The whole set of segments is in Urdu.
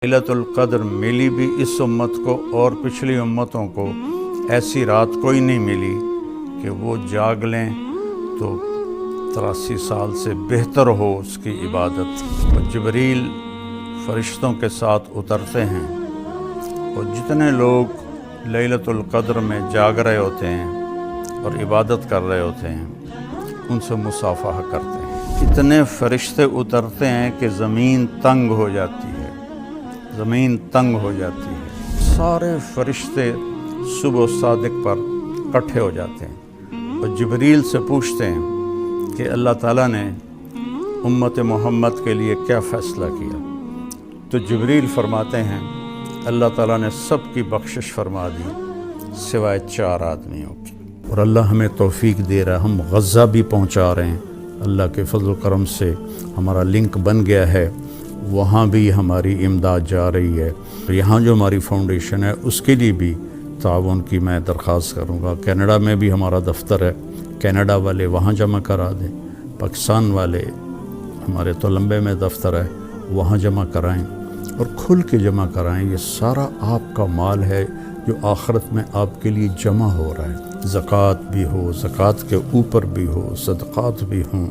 لیلۃ القدر ملی بھی اس امت کو اور پچھلی امتوں کو ایسی رات کوئی نہیں ملی کہ وہ جاگ لیں تو 83 سال سے بہتر ہو اس کی عبادت۔ اور جبریل فرشتوں کے ساتھ اترتے ہیں اور جتنے لوگ لیلۃ القدر میں جاگ رہے ہوتے ہیں اور عبادت کر رہے ہوتے ہیں ان سے مصافحہ کرتے ہیں۔ اتنے فرشتے اترتے ہیں کہ زمین تنگ ہو جاتی ہے، زمین تنگ ہو جاتی ہے۔ سارے فرشتے صبح صادق پر اکٹھے ہو جاتے ہیں اور جبریل سے پوچھتے ہیں کہ اللہ تعالیٰ نے امت محمد کے لیے کیا فیصلہ کیا؟ تو جبریل فرماتے ہیں اللہ تعالیٰ نے سب کی بخشش فرما دی سوائے 4 آدمیوں کی۔ اور اللہ ہمیں توفیق دے رہا ہے، ہم غزہ بھی پہنچا رہے ہیں۔ اللہ کے فضل و کرم سے ہمارا لنک بن گیا ہے، وہاں بھی ہماری امداد جا رہی ہے۔ یہاں جو ہماری فاؤنڈیشن ہے اس کے لیے بھی تعاون کی میں درخواست کروں گا۔ کینیڈا میں بھی ہمارا دفتر ہے، کینیڈا والے وہاں جمع کرا دیں، پاکستان والے ہمارے تولمبے میں دفتر ہے وہاں جمع کرائیں اور کھل کے جمع کرائیں۔ یہ سارا آپ کا مال ہے جو آخرت میں آپ کے لیے جمع ہو رہا ہے۔ زکوٰۃ بھی ہو، زکوٰۃ کے اوپر بھی ہو، صدقات بھی ہوں،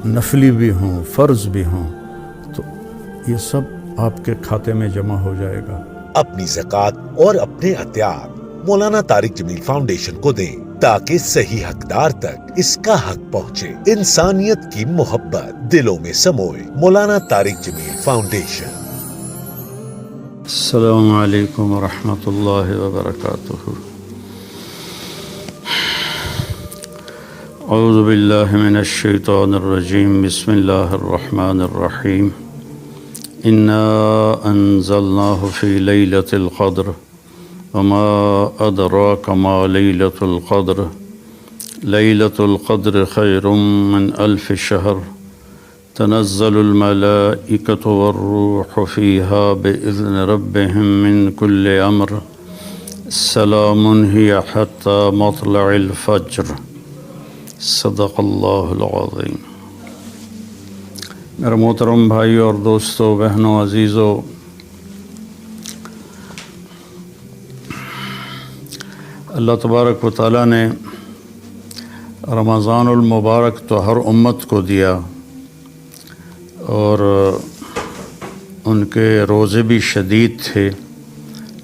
نفلی بھی ہوں، فرض بھی ہوں، تو یہ سب آپ کے کھاتے میں جمع ہو جائے گا۔ اپنی زکوٰۃ اور اپنے عطیات مولانا طارق جمیل فاؤنڈیشن کو دیں تاکہ صحیح حقدار تک اس کا حق پہنچے۔ انسانیت کی محبت دلوں میں سموئے۔ مولانا طارق جمیل فاؤنڈیشن۔ السلام علیکم ورحمۃ اللہ وبرکاتہ۔ اعوذ باللہ من الشیطان الرجیم، بسم اللہ الرحمن الرحیم۔ انا انزلناہ فی لیلۃ القدر وما ادراک ما لیلۃ القدر لیلۃ القدر خیر من الف شہر تنزل الملائکۃ والروح فیہا بإذن ربہم من کل امر سلام ہی حتی مطلع الفجر۔ صدق اللہ العظیم۔ میرے محترم بھائی اور دوستو، بہنوں، عزیزو، اللہ تبارک و تعالیٰ نے رمضان المبارک تو ہر امت کو دیا اور ان کے روزے بھی شدید تھے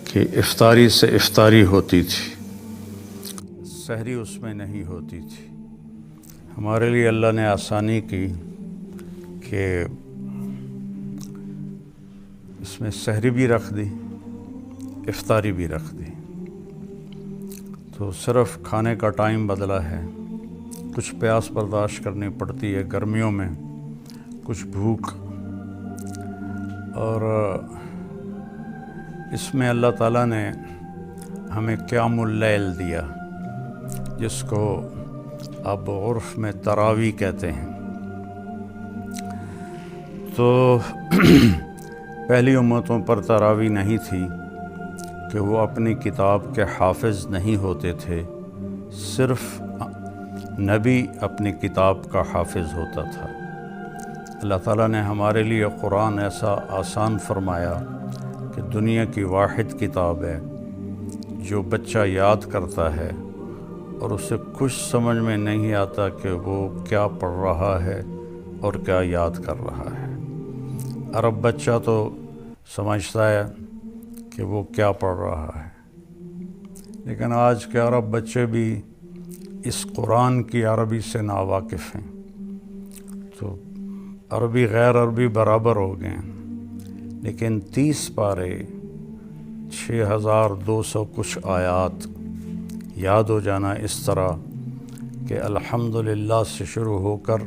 کہ افطاری سے افطاری ہوتی تھی، سحری اس میں نہیں ہوتی تھی۔ ہمارے لیے اللہ نے آسانی کی کہ اس میں سحری بھی رکھ دی، افطاری بھی رکھ دی، تو صرف کھانے کا ٹائم بدلا ہے۔ کچھ پیاس برداشت کرنی پڑتی ہے گرمیوں میں، کچھ بھوک، اور اس میں اللہ تعالیٰ نے ہمیں قیام اللیل دیا، جس کو اب عرف میں تراویح کہتے ہیں۔ تو پہلی امتوں پر تراویح نہیں تھی کہ وہ اپنی کتاب کے حافظ نہیں ہوتے تھے، صرف نبی اپنی کتاب کا حافظ ہوتا تھا۔ اللہ تعالیٰ نے ہمارے لیے قرآن ایسا آسان فرمایا کہ دنیا کی واحد کتاب ہے جو بچہ یاد کرتا ہے اور اسے کچھ سمجھ میں نہیں آتا کہ وہ کیا پڑھ رہا ہے اور کیا یاد کر رہا ہے۔ عرب بچہ تو سمجھتا ہے کہ وہ کیا پڑھ رہا ہے، لیکن آج کے عرب بچے بھی اس قرآن کی عربی سے ناواقف ہیں، تو عربی غیر عربی برابر ہو گئے ہیں۔ لیکن 30 پارے 6200 کچھ آیات یاد ہو جانا اس طرح کہ الحمدللہ سے شروع ہو کر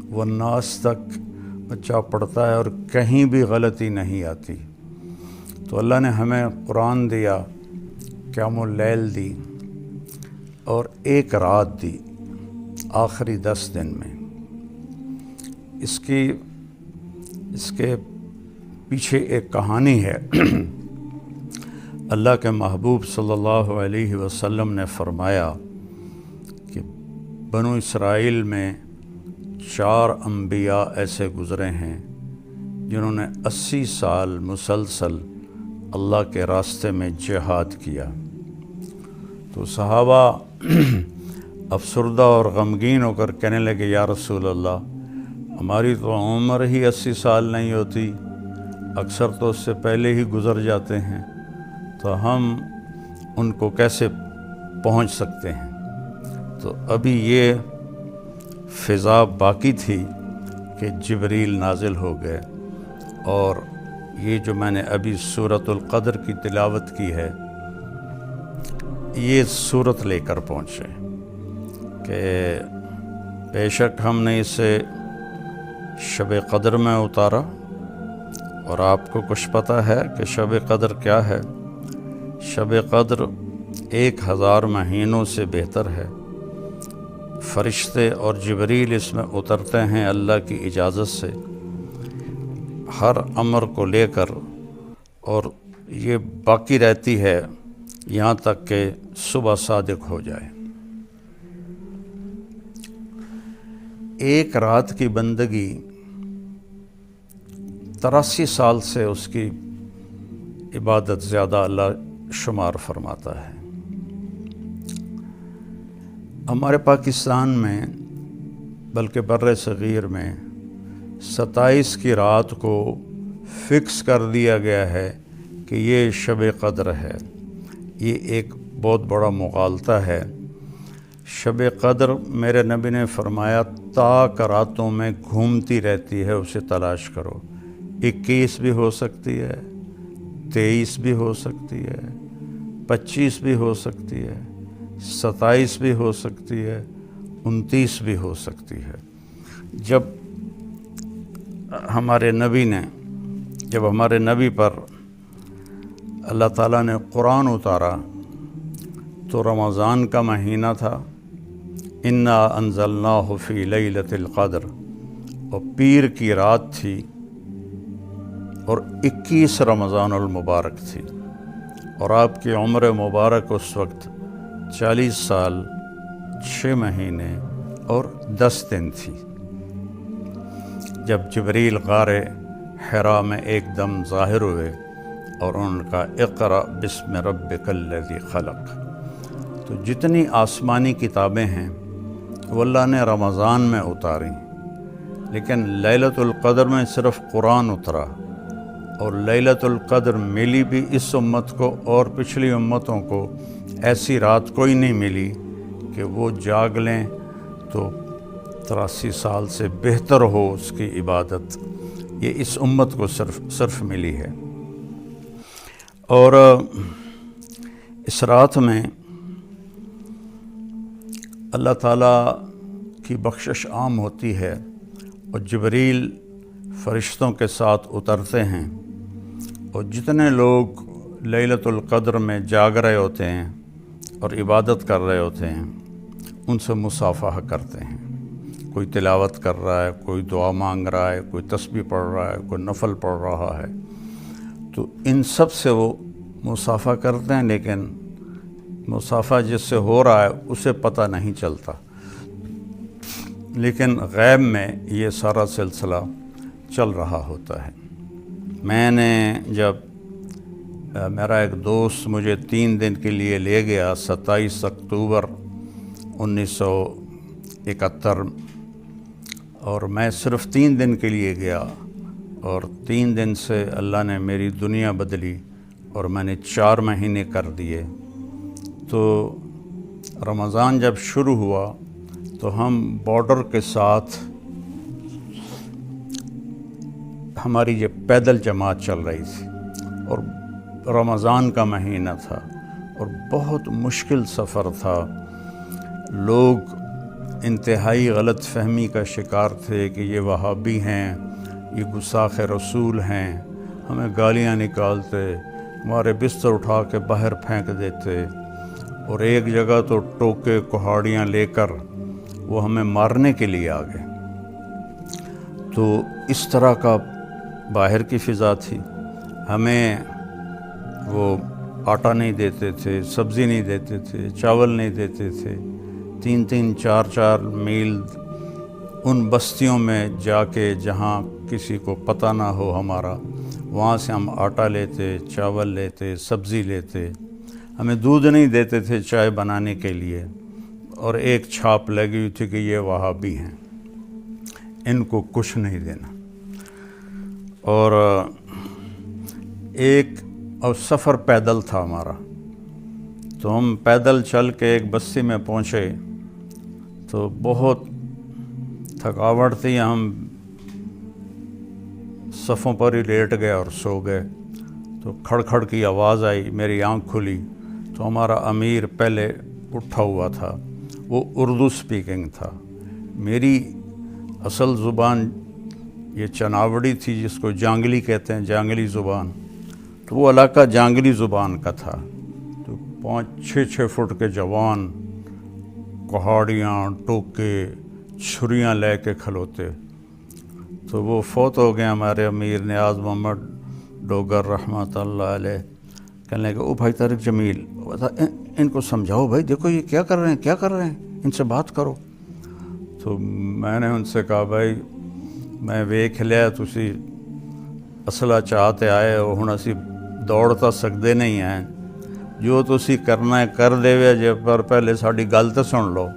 والناس تک بچہ پڑھتا ہے اور کہیں بھی غلطی نہیں آتی۔ تو اللہ نے ہمیں قرآن دیا، قیام اللیل دی، اور ایک رات دی آخری 10 دن میں۔ اس کے پیچھے ایک کہانی ہے۔ اللہ کے محبوب صلی اللہ علیہ وسلم نے فرمایا کہ بنو اسرائیل میں 4 انبیاء ایسے گزرے ہیں جنہوں نے 80 سال مسلسل اللہ کے راستے میں جہاد کیا۔ تو صحابہ افسردہ اور غمگین ہو کر کہنے لگے یا رسول اللہ، ہماری تو عمر ہی 80 سال نہیں ہوتی، اکثر تو اس سے پہلے ہی گزر جاتے ہیں، تو ہم ان کو کیسے پہنچ سکتے ہیں؟ تو ابھی یہ فضا باقی تھی کہ جبریل نازل ہو گئے، اور یہ جو میں نے ابھی سورۃ القدر کی تلاوت کی ہے، یہ صورت لے کر پہنچے کہ بے شک ہم نے اسے شب قدر میں اتارا، اور آپ کو کچھ پتہ ہے کہ شب قدر کیا ہے؟ شب قدر 1000 مہینوں سے بہتر ہے۔ فرشتے اور جبریل اس میں اترتے ہیں اللہ کی اجازت سے، ہر امر کو لے کر، اور یہ باقی رہتی ہے یہاں تک کہ صبح صادق ہو جائے۔ ایک رات کی بندگی 83 سال سے اس کی عبادت زیادہ اللہ شمار فرماتا ہے۔ ہمارے پاکستان میں بلکہ بر صغیر میں 27 کی رات کو فکس کر دیا گیا ہے کہ یہ شب قدر ہے۔ یہ ایک بہت بڑا مغالطہ ہے۔ شب قدر میرے نبی نے فرمایا تاک راتوں میں گھومتی رہتی ہے، اسے تلاش کرو۔ 21 بھی ہو سکتی ہے، 23 بھی ہو سکتی ہے، 25 بھی ہو سکتی ہے، 27 بھی ہو سکتی ہے، 29 بھی ہو سکتی ہے۔ جب ہمارے نبی پر اللہ تعالیٰ نے قرآن اتارا تو رمضان کا مہینہ تھا، انا انزلناہ فی لیلۃ القدر، اور پیر کی رات تھی، اور 21 رمضان المبارک تھی، اور آپ کی عمر مبارک اس وقت 40 سال 6 مہینے اور 10 دن تھی، جب جبریل غار حراء میں ایک دم ظاہر ہوئے اور ان کا اقرأ بسم ربک الذی خلق۔ تو جتنی آسمانی کتابیں ہیں وہ اللہ نے رمضان میں اتاری، لیکن لیلۃ القدر میں صرف قرآن اترا، اور لیلۃ القدر ملی بھی اس امت کو اور پچھلی امتوں کو ایسی رات کوئی نہیں ملی کہ وہ جاگ لیں تو 83 سال سے بہتر ہو اس کی عبادت۔ یہ اس امت کو صرف ملی ہے۔ اور اس رات میں اللہ تعالیٰ کی بخشش عام ہوتی ہے، اور جبریل فرشتوں کے ساتھ اترتے ہیں، اور جتنے لوگ لیلۃ القدر میں جاگ رہے ہوتے ہیں اور عبادت کر رہے ہوتے ہیں ان سے مصافحہ کرتے ہیں۔ کوئی تلاوت کر رہا ہے، کوئی دعا مانگ رہا ہے، کوئی تسبیح پڑھ رہا ہے، کوئی نفل پڑھ رہا ہے، تو ان سب سے وہ مصافحہ کرتے ہیں، لیکن مصافحہ جس سے ہو رہا ہے اسے پتہ نہیں چلتا، لیکن غیب میں یہ سارا سلسلہ چل رہا ہوتا ہے۔ میں نے جب میرا ایک دوست مجھے 3 دن کے لیے لے گیا 27 اکتوبر 1971، اور میں صرف 3 دن کے لیے گیا، اور 3 دن سے اللہ نے میری دنیا بدلی، اور میں نے 4 مہینے کر دیے۔ تو رمضان جب شروع ہوا تو ہم بارڈر کے ساتھ ہماری یہ پیدل جماعت چل رہی تھی، اور رمضان کا مہینہ تھا، اور بہت مشکل سفر تھا۔ لوگ انتہائی غلط فہمی کا شکار تھے کہ یہ وہابی ہیں، یہ گستاخ رسول ہیں، ہمیں گالیاں نکالتے، ہمارے بستر اٹھا کے باہر پھینک دیتے، اور ایک جگہ تو ٹوکے کہاڑیاں لے کر وہ ہمیں مارنے کے لیے آ گئے۔ تو اس طرح کا باہر کی فضا تھی۔ ہمیں وہ آٹا نہیں دیتے تھے، سبزی نہیں دیتے تھے، چاول نہیں دیتے تھے۔ 3-3 4-4 میل ان بستیوں میں جا کے جہاں کسی کو پتہ نہ ہو ہمارا، وہاں سے ہم آٹا لیتے، چاول لیتے، سبزی لیتے، ہمیں دودھ نہیں دیتے تھے چائے بنانے کے لیے، اور ایک چھاپ لگی ہوئی تھی کہ یہ وہابی ہیں، ان کو کچھ نہیں دینا۔ اور سفر پیدل تھا ہمارا، تو ہم پیدل چل کے ایک بستی میں پہنچے، تو بہت تھکاوٹ تھی، ہم صفوں پر ہی لیٹ گئے اور سو گئے۔ تو کھڑ کھڑ کی آواز آئی، میری آنکھ کھلی تو ہمارا امیر پہلے اٹھا ہوا تھا، وہ اردو سپیکنگ تھا۔ میری اصل زبان یہ چناوڑی تھی، جس کو جانگلی کہتے ہیں، جانگلی زبان، تو وہ علاقہ جانگلی زبان کا تھا۔ تو 5-6 فٹ کے جوان کہاڑیاں، ٹوکے، چھریاں لے کے کھلوتے۔ تو وہ فوت ہو گئے ہمارے امیر نیاز محمد ڈوگر رحمۃ اللہ علیہ۔ کہنے لگے او بھائی طارق جمیل، ان کو سمجھاؤ بھائی، دیکھو یہ کیا کر رہے ہیں، ان سے بات کرو۔ تو میں نے ان سے کہا بھائی میں ویکھ لیا تسی اصلہ چاہتے آئے ہو، ہن اسی دوڑ تا سکدے نہیں ہیں، جو تسی کرنا ہے کر دے وے جے، پر پہلے ساڈی گل تے سن لو۔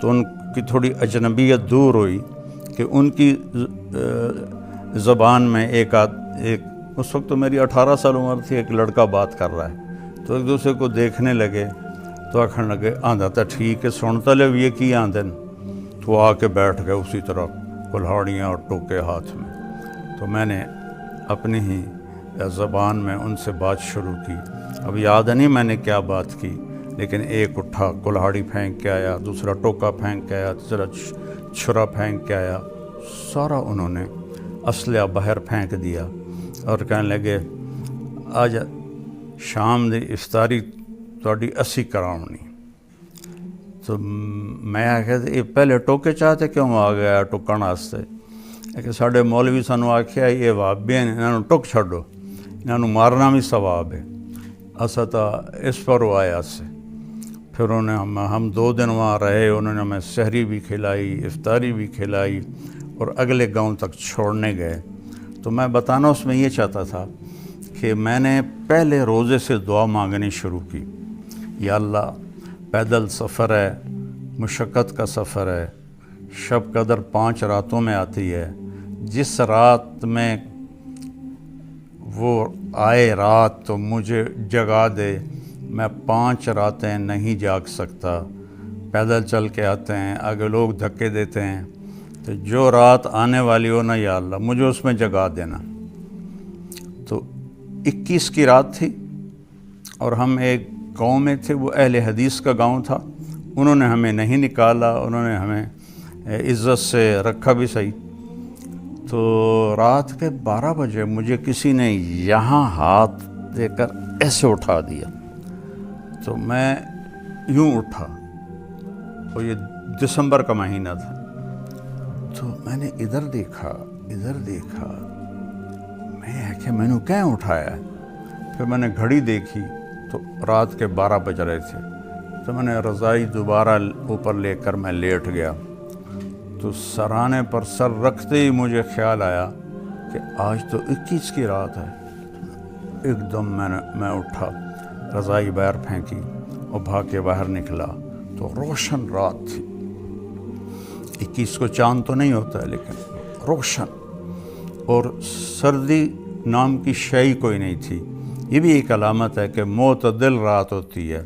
تو ان کی تھوڑی اجنبیت دور ہوئی کہ ان کی زبان میں ایک اس وقت تو میری 18 سال عمر تھی، ایک لڑکا بات کر رہا ہے، تو ایک دوسرے کو دیکھنے لگے، تو آکھن لگے آندا تا ٹھیک ہے، سنتا لے یہ کی آندن۔ تو آ کے بیٹھ گئے اسی طرح کلہاڑیاں اور ٹوکے ہاتھ میں۔ تو میں نے اپنی ہی زبان میں ان سے بات شروع کی۔ اب یاد نہیں میں نے کیا بات کی، لیکن ایک اٹھا کلہاڑی پھینک کے آیا، دوسرا ٹوکا پھینک کے آیا، تیسرا چھرا پھینک کے آیا، سارا انہوں نے اسلحہ باہر پھینک دیا اور کہنے لگے آج شام دی افطاری تہاڈی اسی کراونی۔ تو میں آخیا یہ پہلے ٹوکے چاہتے کیوں آ گیا ٹکن واسطے؟ کہ ساڈے مولوی سانوں آخیا یہ وہابی ہیں، انہاں نوں ٹک چھڈو، انہاں نوں مارنا بھی ثواب ہے۔ اسا تا اس پر وہ آیا سے پھر انہوں نے ہم 2 دن وہاں رہے، انہوں نے ہمیں سحری بھی کھلائی، افطاری بھی کھلائی، اور اگلے گاؤں تک چھوڑنے گئے۔ تو میں بتانا اس میں یہ چاہتا تھا کہ میں نے پہلے روزے سے دعا مانگنی شروع کی، یا اللہ پیدل سفر ہے، مشقت کا سفر ہے، شب قدر 5 راتوں میں آتی ہے، جس رات میں وہ آئے رات تو مجھے جگا دے، میں 5 راتیں نہیں جاگ سکتا، پیدل چل کے آتے ہیں، آگے لوگ دھکے دیتے ہیں، تو جو رات آنے والی ہو نا یا اللہ مجھے اس میں جگا دینا۔ تو 21 کی رات تھی، اور ہم ایک گاؤں میں تھے، وہ اہل حدیث کا گاؤں تھا، انہوں نے ہمیں نہیں نکالا، انہوں نے ہمیں عزت سے رکھا بھی صحیح۔ تو رات کے 12 بجے مجھے کسی نے یہاں ہاتھ دے کر ایسے اٹھا دیا، تو میں یوں اٹھا، اور یہ دسمبر کا مہینہ تھا، تو میں نے ادھر دیکھا، میں کہ میں نے کیا اٹھایا ہے؟ پھر میں نے گھڑی دیکھی تو رات کے 12 بج رہے تھے، تو میں نے رضائی دوبارہ اوپر لے کر میں لیٹ گیا۔ تو سرانے پر سر رکھتے ہی مجھے خیال آیا کہ آج تو 21 کی رات ہے۔ ایک دم میں اٹھا، رضائی باہر پھینکی اور بھاگ کے باہر نکلا، تو روشن رات تھی۔ 21 کو چاند تو نہیں ہوتا ہے، لیکن روشن، اور سردی نام کی شے کوئی نہیں تھی۔ یہ بھی ایک علامت ہے کہ معتدل رات ہوتی ہے،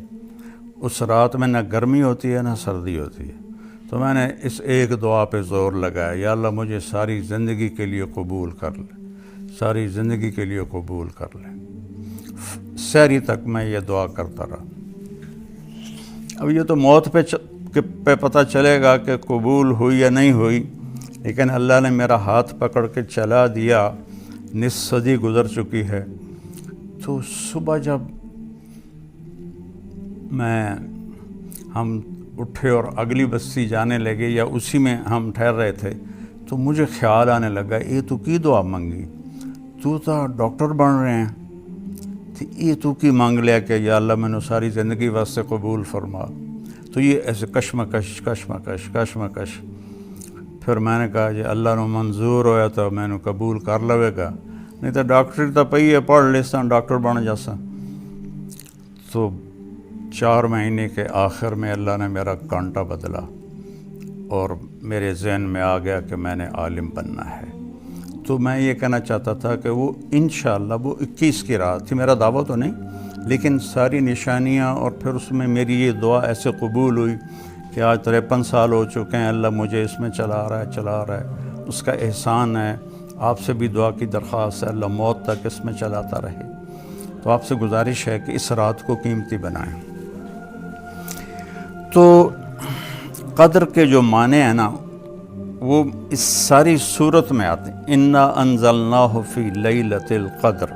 اس رات میں نہ گرمی ہوتی ہے نہ سردی ہوتی ہے۔ تو میں نے اس ایک دعا پہ زور لگایا، یا اللہ مجھے ساری زندگی کے لیے قبول کر لے، ساری زندگی کے لیے قبول کر لے۔ سحری تک میں یہ دعا کرتا رہا۔ اب یہ تو موت پہ پتہ چلے گا کہ قبول ہوئی یا نہیں ہوئی، لیکن اللہ نے میرا ہاتھ پکڑ کے چلا دیا، نصف صدی گزر چکی ہے۔ تو صبح جب ہم اٹھے اور اگلی بستی جانے لگے، یا اسی میں ہم ٹھہر رہے تھے، تو مجھے خیال آنے لگا یہ تو کی دعا منگی، تو ڈاکٹر بن رہے ہیں، تو یہ تو کی مانگ لیا کہ یا اللہ میں نے ساری زندگی واسطے قبول فرما۔ تو یہ ایسے کشمکش۔ پھر میں نے کہا جی اللہ نو منظور ہویا تو میں نے قبول کر لوے گا، نہیں تو ڈاکٹری تو پئی ہے، پڑھ لیساں ڈاکٹر بن جاساں۔ تو 4 مہینے کے آخر میں اللہ نے میرا کانٹا بدلا اور میرے ذہن میں آ گیا کہ میں نے عالم بننا ہے۔ تو میں یہ کہنا چاہتا تھا کہ وہ انشاءاللہ وہ 21 کی رات تھی، میرا دعویٰ تو نہیں، لیکن ساری نشانیاں، اور پھر اس میں میری یہ دعا ایسے قبول ہوئی کہ آج 53 سال ہو چکے ہیں، اللہ مجھے اس میں چلا رہا ہے، اس کا احسان ہے۔ آپ سے بھی دعا کی درخواست ہے، اللہ موت تک اس میں چلاتا رہے۔ تو آپ سے گزارش ہے کہ اس رات کو قیمتی بنائیں۔ تو قدر کے جو معنی ہیں نا وہ اس ساری صورت میں آتے ہیں۔ انا انزلناہ فی لیلۃ القدر،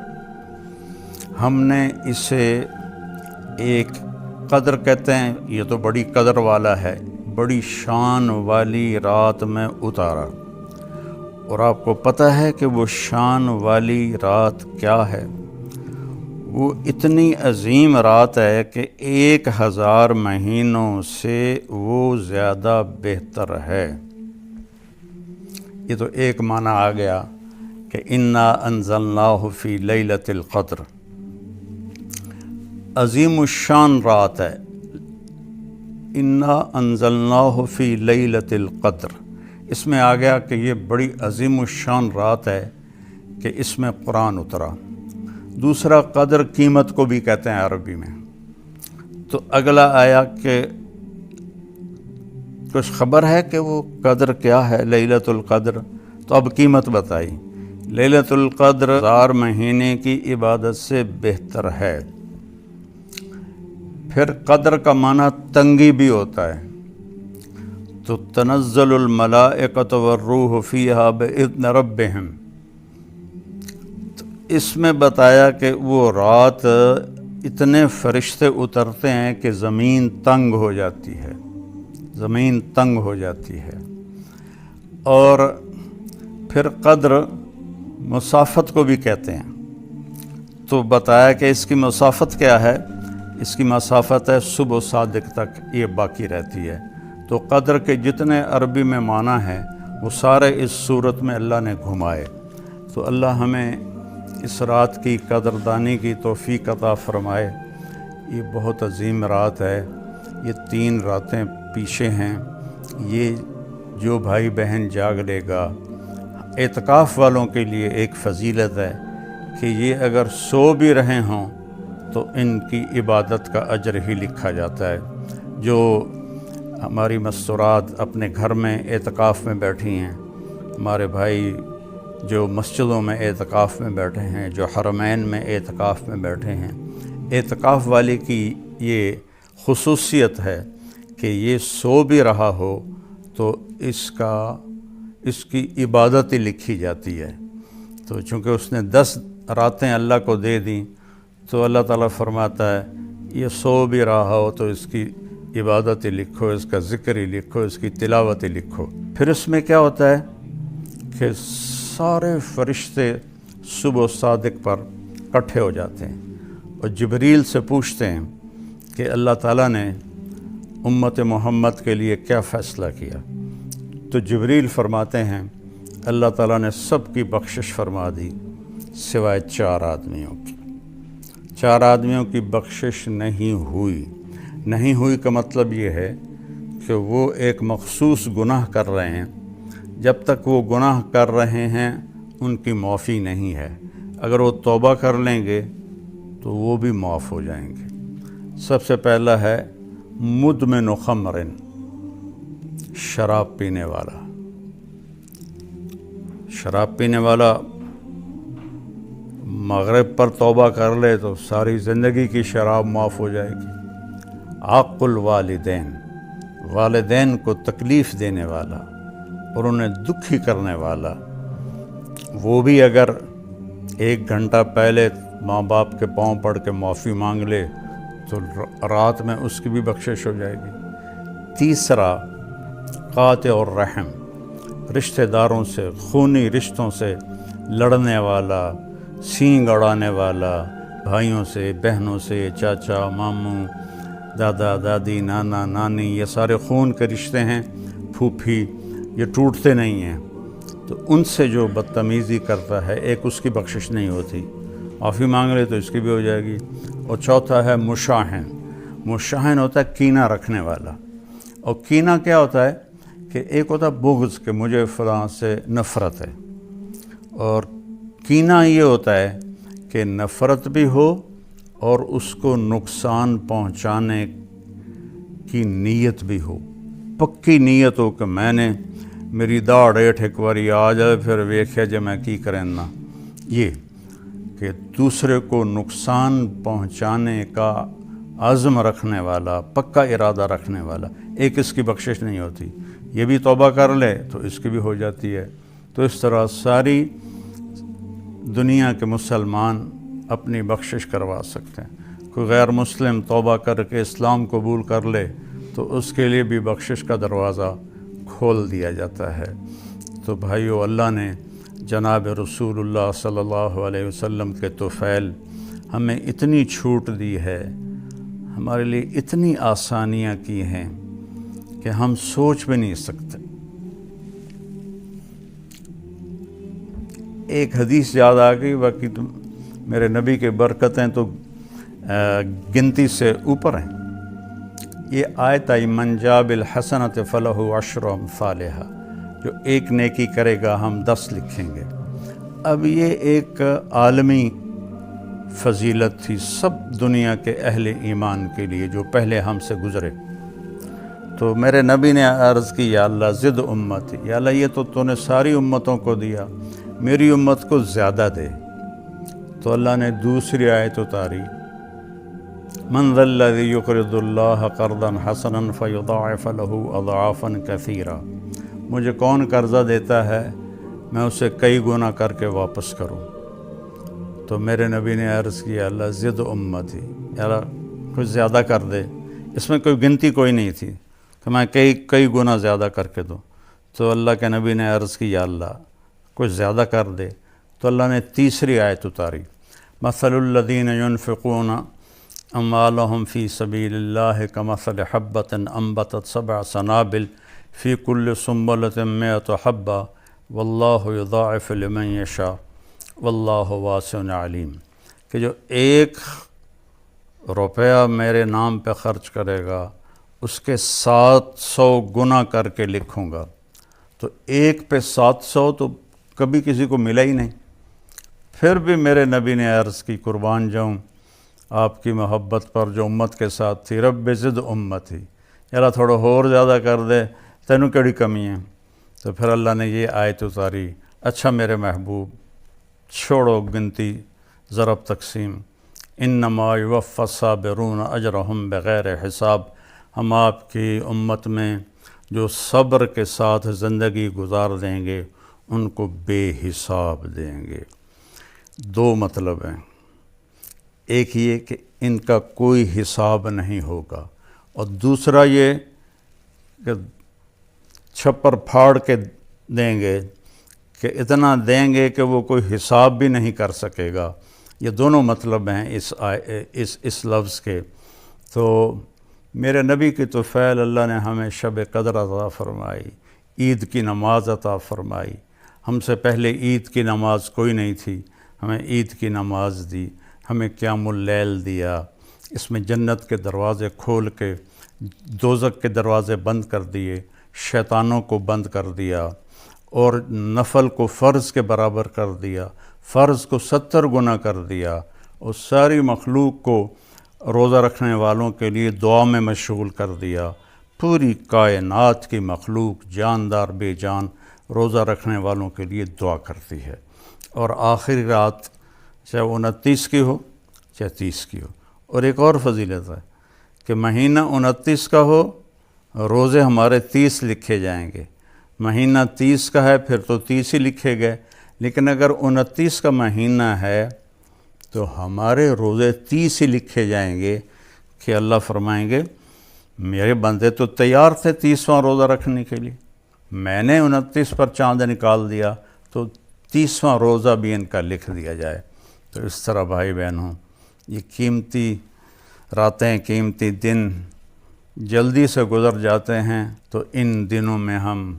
ہم نے اسے ایک قدر کہتے ہیں، یہ تو بڑی قدر والا ہے، بڑی شان والی رات میں اتارا۔ اور آپ کو پتہ ہے کہ وہ شان والی رات کیا ہے؟ وہ اتنی عظیم رات ہے کہ 1000 مہینوں سے وہ زیادہ بہتر ہے۔ یہ تو ایک معنی آ گیا کہ انا انزلناہ فی لیلۃ القدر، عظیم الشان رات ہے۔ انا انزلناہ فی لیلۃ القدر، اس میں آ گیا کہ یہ بڑی عظیم الشان رات ہے کہ اس میں قرآن اترا۔ دوسرا قدر قیمت کو بھی کہتے ہیں عربی میں۔ تو اگلا آیا کہ کچھ خبر ہے کہ وہ قدر کیا ہے لیلۃ القدر؟ تو اب قیمت بتائی۔ لیلۃ القدر 1000 مہینے کی عبادت سے بہتر ہے۔ پھر قدر کا معنی تنگی بھی ہوتا ہے، تو تنزل الملائکۃ والروح فیہا بإذن ربہم، اس میں بتایا کہ وہ رات اتنے فرشتے اترتے ہیں کہ زمین تنگ ہو جاتی ہے، زمین تنگ ہو جاتی ہے۔ اور پھر قدر مسافت کو بھی کہتے ہیں، تو بتایا کہ اس کی مسافت کیا ہے؟ اس کی مسافت ہے صبح و صادق تک یہ باقی رہتی ہے۔ تو قدر کے جتنے عربی میں معنی ہیں وہ سارے اس صورت میں اللہ نے گھمائے۔ تو اللہ ہمیں اس رات کی قدردانی کی توفیق عطا فرمائے۔ یہ بہت عظیم رات ہے، یہ 3 راتیں پیچھے ہیں۔ یہ جو بھائی بہن جاگ لے گا، اعتکاف والوں کے لیے ایک فضیلت ہے کہ یہ اگر سو بھی رہے ہوں تو ان کی عبادت کا اجر ہی لکھا جاتا ہے۔ جو ہماری مستورات اپنے گھر میں اعتکاف میں بیٹھی ہیں، ہمارے بھائی جو مسجدوں میں اعتکاف میں بیٹھے ہیں، جو حرمین میں اعتکاف میں بیٹھے ہیں، اعتکاف والے کی یہ خصوصیت ہے کہ یہ سو بھی رہا ہو تو اس کی عبادت ہی لکھی جاتی ہے۔ تو چونکہ اس نے 10 راتیں اللہ کو دے دیں تو اللہ تعالیٰ فرماتا ہے یہ سو بھی رہا ہو تو اس کی عبادت ہی لکھو، اس کا ذکر ہی لکھو، اس کی تلاوت ہی لکھو۔ پھر اس میں کیا ہوتا ہے کہ سارے فرشتے صبح و صادق پر اکٹھے ہو جاتے ہیں اور جبریل سے پوچھتے ہیں کہ اللہ تعالیٰ نے امت محمد کے لیے کیا فیصلہ کیا؟ تو جبریل فرماتے ہیں اللہ تعالیٰ نے سب کی بخشش فرما دی سوائے 4 آدمیوں کی۔ 4 آدمیوں کی بخشش نہیں ہوئی کا مطلب یہ ہے کہ وہ ایک مخصوص گناہ کر رہے ہیں، جب تک وہ گناہ کر رہے ہیں ان کی معافی نہیں ہے۔ اگر وہ توبہ کر لیں گے تو وہ بھی معاف ہو جائیں گے۔ سب سے پہلا ہے مدمن خمر، شراب پینے والا۔ شراب پینے والا مغرب پر توبہ کر لے تو ساری زندگی کی شراب معاف ہو جائے گی۔ عاق الوالدین، والدین کو تکلیف دینے والا اور انہیں دکھی کرنے والا، وہ بھی اگر 1 گھنٹہ پہلے ماں باپ کے پاؤں پڑ کے معافی مانگ لے تو رات میں اس کی بھی بخشش ہو جائے گی۔ تیسرا قاطع الرحم، رشتہ داروں سے، خونی رشتوں سے لڑنے والا، سینگ اڑانے والا، بھائیوں سے، بہنوں سے، چاچا، ماموں، دادا، دادی، نانا، نانی، یہ سارے خون کے رشتے ہیں، پھوپھی، یہ ٹوٹتے نہیں ہیں، تو ان سے جو بدتمیزی کرتا ہے، ایک اس کی بخشش نہیں ہوتی، معافی مانگ لے تو اس کی بھی ہو جائے گی۔ اور چوتھا ہے مشاحن۔ مشاحن ہوتا ہے کینہ رکھنے والا، اور کینہ کیا ہوتا ہے کہ ایک ہوتا ہے بغض کہ مجھے فلاں سے نفرت ہے، اور کینہ یہ ہوتا ہے کہ نفرت بھی ہو اور اس کو نقصان پہنچانے کی نیت بھی ہو، پکی نیت ہو کہ میں نے میری داڑ ایٹھ ایک باری آ جائے پھر ویکھیا جے میں کی کریں نا، یہ کہ دوسرے کو نقصان پہنچانے کا عزم رکھنے والا، پکا ارادہ رکھنے والا، ایک اس کی بخشش نہیں ہوتی۔ یہ بھی توبہ کر لے تو اس کی بھی ہو جاتی ہے۔ تو اس طرح ساری دنیا کے مسلمان اپنی بخشش کروا سکتے ہیں۔ کوئی غیر مسلم توبہ کر کے اسلام قبول کر لے تو اس کے لیے بھی بخشش کا دروازہ کھول دیا جاتا ہے۔ تو بھائیو، اللہ نے جناب رسول اللہ صلی اللہ علیہ وسلم کے طفیل ہمیں اتنی چھوٹ دی ہے، ہمارے لیے اتنی آسانیاں کی ہیں کہ ہم سوچ بھی نہیں سکتے۔ ایک حدیث یاد آ گئی، باقی تو میرے نبی کے برکتیں تو گنتی سے اوپر ہیں۔ یہ آیت آئی من جاء بالحسنۃ فلہ عشر امثالھا، جو ایک نیکی کرے گا ہم 10 لکھیں گے۔ اب یہ ایک عالمی فضیلت تھی سب دنیا کے اہل ایمان کے لیے جو پہلے ہم سے گزرے۔ تو میرے نبی نے عرض کی یا اللہ زد امتی، یا اللہ یہ تو نے ساری امتوں کو دیا، میری امت کو زیادہ دے۔ تو اللہ نے دوسری آیت اتاری، من ذا الذی یقرض اللہ قرضا حسنا فیضاعف له اضعافا کثیرا، مجھے کون قرضہ دیتا ہے میں اسے کئی گنا کر کے واپس کروں۔ تو میرے نبی نے عرض کیا اللہ زد امتی، یا اللہ کچھ زیادہ کر دے۔ اس میں کوئی گنتی کوئی نہیں تھی کہ میں کئی گنا زیادہ کر کے دوں۔ تو اللہ کے نبی نے عرض کی یا اللہ کچھ زیادہ کر دے۔ تو اللہ نے تیسری آیت اتاری، مثل الذین ينفقون اموالهم فی سبیل اللہ کمثل حبۃ انبتت 7 سنابل فی کل سنبلۃ 100 حبۃ واللہ یضاعف لمن یشاء واللہ واسع علیم، کہ جو 1 روپیہ میرے نام پہ خرچ کرے گا اس کے 700 گنا کر کے لکھوں گا۔ تو 1 پہ 700 تو کبھی کسی کو ملا ہی نہیں۔ پھر بھی میرے نبی نے عرض کی قربان جاؤں آپ کی محبت پر جو امت کے ساتھ تھی، رب زد امتی، یا اللہ تھوڑا اور زیادہ کر دے، تینوں کیڑی کمی ہے۔ تو پھر اللہ نے یہ آیت اتاری، اچھا میرے محبوب چھوڑو گنتی ضرب تقسیم، انما یوفی الصابرون اجرہم بغیر حساب، ہم آپ کی امت میں جو صبر کے ساتھ زندگی گزار دیں گے ان کو بے حساب دیں گے۔ 2 مطلب ہیں، ایک یہ کہ ان کا کوئی حساب نہیں ہوگا، اور دوسرا یہ کہ چھپر پھاڑ کے دیں گے کہ اتنا دیں گے کہ وہ کوئی حساب بھی نہیں کر سکے گا۔ یہ دونوں مطلب ہیں اس لفظ کے۔ تو میرے نبی کی طفیل اللہ نے ہمیں شب قدر عطا فرمائی، عید کی نماز عطا فرمائی۔ ہم سے پہلے عید کی نماز کوئی نہیں تھی، ہمیں عید کی نماز دی، ہمیں قیام اللیل دیا، اس میں جنت کے دروازے کھول کے دوزخ کے دروازے بند کر دیے، شیطانوں کو بند کر دیا، اور نفل کو فرض کے برابر کر دیا، فرض کو 70 گنا کر دیا، اور ساری مخلوق کو روزہ رکھنے والوں کے لیے دعا میں مشغول کر دیا۔ پوری کائنات کی مخلوق جاندار بے جان روزہ رکھنے والوں کے لیے دعا کرتی ہے، اور آخری رات چاہے 29 کی ہو چاہے 30 کی ہو۔ اور ایک اور فضیلت ہے کہ مہینہ 29 کا ہو، روزے ہمارے 30 لکھے جائیں گے۔ مہینہ 30 کا ہے پھر تو 30 ہی لکھے گئے، لیکن اگر 29 کا مہینہ ہے تو ہمارے روزے 30 ہی لکھے جائیں گے، کہ اللہ فرمائیں گے میرے بندے تو تیار تھے 30واں روزہ رکھنے کے لیے، میں نے 29 پر چاند نکال دیا تو 30واں روزہ بھی ان کا لکھ دیا جائے۔ تو اس طرح بھائی بہنوں، یہ قیمتی راتیں، قیمتی دن جلدی سے گزر جاتے ہیں، تو ان دنوں میں ہم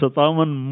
57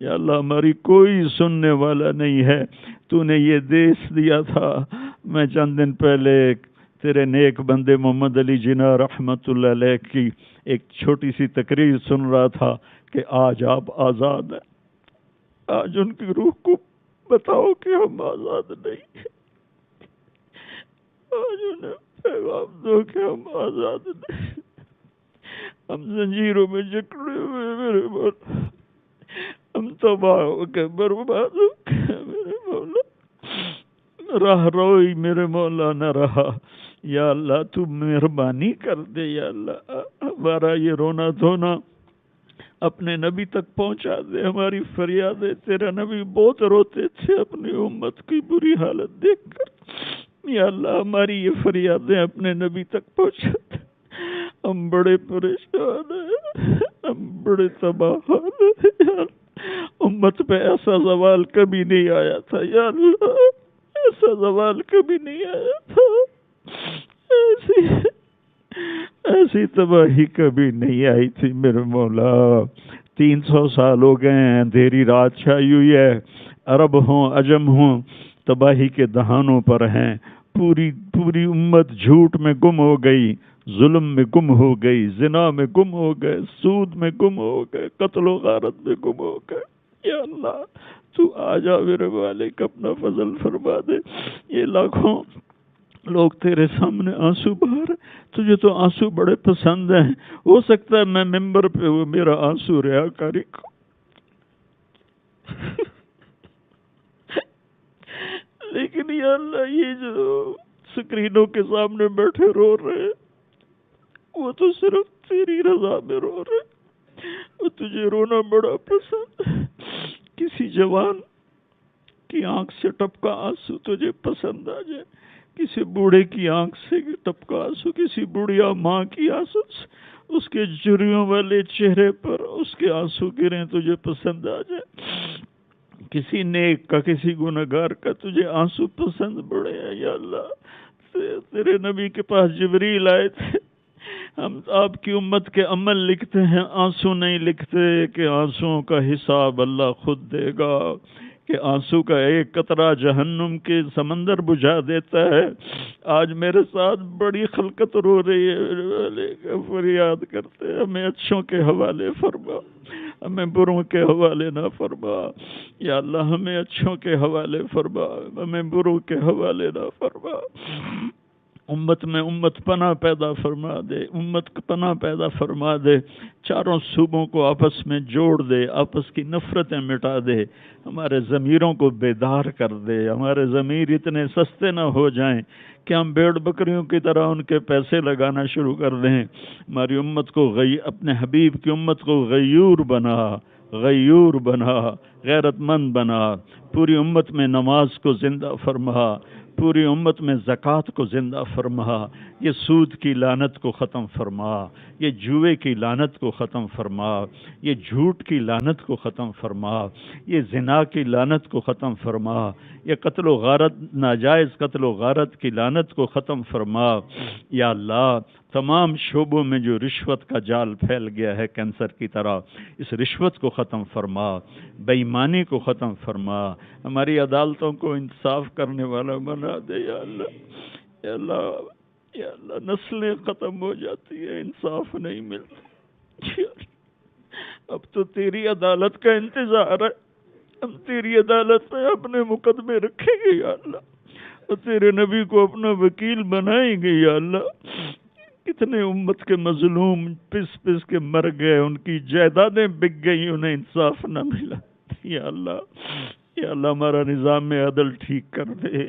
یا اللہ ہماری کوئی سننے والا نہیں ہے. تو نے یہ دیش دیا تھا. میں چند دن پہلے تیرے نیک بندے محمد علی جناح رحمت اللہ علیہ کی ایک چھوٹی سی تقریر سن رہا تھا کہ آج آپ آزاد ہیں. آج ان کی روح کو بتاؤ کہ ہم آزاد نہیں ہیں. آج انہیں پیغام دو کہ ہم آزاد نہیں. ہم زنجیروں میں جکڑے ہوئے میرے مولا. ہم تباہ ہو کے برباد ہو کے میرے مولا. راہ روئی میرے مولا نہ رہا. یا اللہ تو مہربانی کر دے. یا اللہ ہمارا یہ رونا دھونا اپنے نبی تک پہنچا دے. ہماری فریادیں تیرا نبی بہت روتے تھے اپنی امت کی بری حالت دیکھ کر. یا اللہ ہماری یہ فریادیں اپنے نبی تک پہنچا دے. ہم بڑے پریشان ہیں. ہم بڑے تباہ ہیں. امت پہ ایسا زوال کبھی نہیں آیا تھا. یا اللہ ایسا زوال کبھی نہیں آیا تھا. ایسی تباہی کبھی نہیں آئی تھی میرے مولا. 300 سال ہو گئے ہیں اندھیری رات چھائی ہوئی ہے. عرب ہوں عجم ہوں تباہی کے دہانوں پر ہیں. پوری امت جھوٹ میں گم ہو گئی, ظلم میں گم ہو گئی, زنا میں گم ہو گئے, سود میں گم ہو گئے, قتل و غارت میں گم ہو گئے. یا اللہ تو آ جا میرے مالک, اپنا فضل فرما دے. یہ لاکھوں لوگ تیرے سامنے آنسو بہا رہے. تجھے تو آنسو بڑے پسند ہیں. ہو سکتا ہے میں ممبر پہ ہوں میرا آنسو ریاکاری کو لیکن یا اللہ یہ جو سکرینوں کے سامنے بیٹھے رو رہے وہ تو صرف تیری رضا میں رو رہے. وہ تجھے رونا بڑا پسند ہے. کسی جوان کی آنکھ سے ٹپکا آنسو تجھے پسند آ جائے, کسی بوڑھے کی آنکھ سے ٹپکا آنسو, کسی بڑھیا ماں کی آنسو اس کے جریوں والے چہرے پر اس کے آنسو گریں تجھے پسند آ جائے. کسی نیک کا کسی گنہگار کا تجھے آنسو پسند بڑے ہیں. یا اللہ تیرے نبی کے پاس جبریل آئے تھے. ہم آپ کی امت کے عمل لکھتے ہیں, آنسو نہیں لکھتے کہ آنسوؤں کا حساب اللہ خود دے گا, کہ آنسو کا ایک قطرہ جہنم کے سمندر بجھا دیتا ہے. آج میرے ساتھ بڑی خلقت رو رہی ہے, فریاد کرتے ہیں ہمیں اچھوں کے حوالے فرما, ہمیں بروں کے حوالے نہ فرما. یا اللہ ہمیں اچھوں کے حوالے فرما, ہمیں بروں کے حوالے نہ فرما. امت میں امت پناہ پیدا فرما دے, امت پناہ پیدا فرما دے. چاروں صوبوں کو آپس میں جوڑ دے, آپس کی نفرتیں مٹا دے, ہمارے ضمیروں کو بیدار کر دے. ہمارے ضمیر اتنے سستے نہ ہو جائیں کہ ہم بھیڑ بکریوں کی طرح ان کے پیسے لگانا شروع کر دیں. ہماری امت کو اپنے حبیب کی امت کو غیور بنا, غیرت مند بنا. پوری امت میں نماز کو زندہ فرما, پوری امت میں زکوٰۃ کو زندہ فرما. یہ سود کی لعنت کو ختم فرما, یہ جوئے کی لعنت کو ختم فرما, یہ جھوٹ کی لعنت کو ختم فرما, یہ زنا کی لعنت کو ختم فرما, یہ قتل و غارت ناجائز قتل و غارت کی لعنت کو ختم فرما. یا اللہ تمام شعبوں میں جو رشوت کا جال پھیل گیا ہے کینسر کی طرح, اس رشوت کو ختم فرما, بے ایمانی کو ختم فرما. ہماری عدالتوں کو انصاف کرنے والا بنا دے. یا اللہ, یا اللہ, یا اللہ نسلیں ختم ہو جاتی ہیں, انصاف نہیں ملتا. اب تو تیری عدالت کا انتظار ہے. ہم تیری عدالت میں اپنے مقدمے رکھیں گے یا اللہ, اور تیرے نبی کو اپنا وکیل بنائیں گے. یا اللہ کتنے امت کے مظلوم پس پس کے مر گئے, ان کی جائیدادیں بک گئی, انہیں انصاف نہ ملا. یا اللہ, یا اللہ ہمارا نظام عدل ٹھیک کر دے,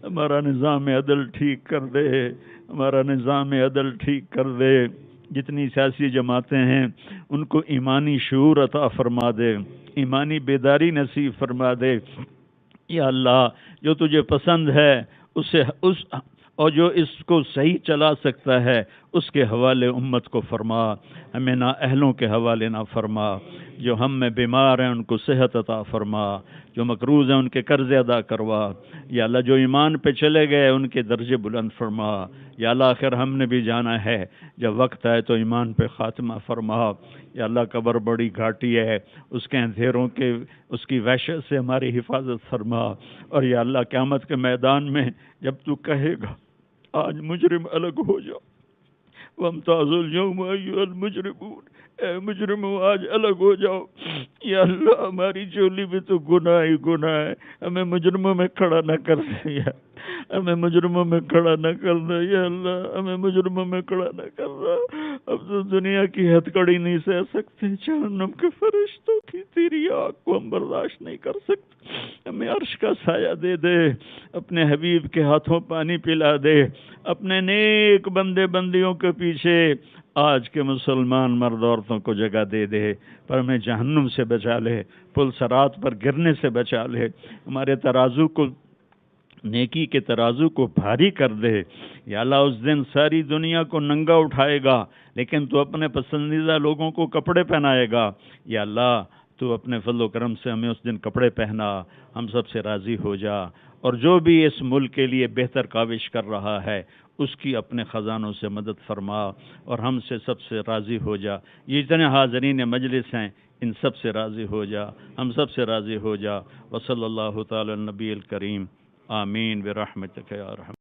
ہمارا نظام عدل ٹھیک کر دے, ہمارا نظام عدل ٹھیک کر دے. جتنی سیاسی جماعتیں ہیں ان کو ایمانی شعور عطا فرما دے, ایمانی بیداری نصیب فرما دے. یا اللہ جو تجھے پسند ہے اسے اور جو اس کو صحیح چلا سکتا ہے اس کے حوالے امت کو فرما, ہمیں نا اہلوں کے حوالے نہ فرما. جو ہم میں بیمار ہیں ان کو صحت عطا فرما, جو مقروض ہیں ان کے قرض ادا کروا. یا اللہ جو ایمان پہ چلے گئے ان کے درجے بلند فرما. یا اللہ آخر ہم نے بھی جانا ہے، جب وقت آئے تو ایمان پہ خاتمہ فرما۔ یا اللہ قبر بڑی گھاٹی ہے، اس کے اندھیروں کے اس کی وحشت سے ہماری حفاظت فرما، اور یا اللہ قیامت کے میدان میں جب تو کہے گا آج مجرم الگ ہو جاؤ، وَامْتَازُوا الْيَوْمَ أَيُّهَا الْمُجْرِمُونَ، اے مجرموں آج الگ ہو جاؤ۔ یا اللہ ہماری چولی میں تو گناہ ہی گناہ ہے، ہمیں مجرموں میں کھڑا نہ کر دے، یا ہمیں مجرموں میں کھڑا نہ کر دے، یا اللہ ہمیں مجرموں میں کھڑا نہ کر دے۔ اب تو دنیا کی ہتھ کڑی نہیں سہ سکتے، جہنم کے فرشتوں کی تیری آگ کو ہم برداشت نہیں کر سکتے، ہمیں عرش کا سایہ دے دے، اپنے حبیب کے ہاتھوں پانی پلا دے، اپنے نیک بندے بندیوں کے پیچھے آج کے مسلمان مرد عورتوں کو جگہ دے دے، پر ہمیں جہنم سے بچا لے، پل صراط پر گرنے سے بچا لے، ہمارے ترازو کو نیکی کے ترازو کو بھاری کر دے۔ یا اللہ اس دن ساری دنیا کو ننگا اٹھائے گا، لیکن تو اپنے پسندیدہ لوگوں کو کپڑے پہنائے گا۔ یا اللہ تو اپنے فضل و کرم سے ہمیں اس دن کپڑے پہنا، ہم سب سے راضی ہو جا، اور جو بھی اس ملک کے لیے بہتر کاوش کر رہا ہے اس کی اپنے خزانوں سے مدد فرما، اور ہم سے سب سے راضی ہو جا۔ یہ جتنے حاضرین مجلس ہیں ان سب سے راضی ہو جا، ہم سب سے راضی ہو جا۔ وصلی اللہ تعالی النبی الکریم، آمین برحمتک یا ارحم۔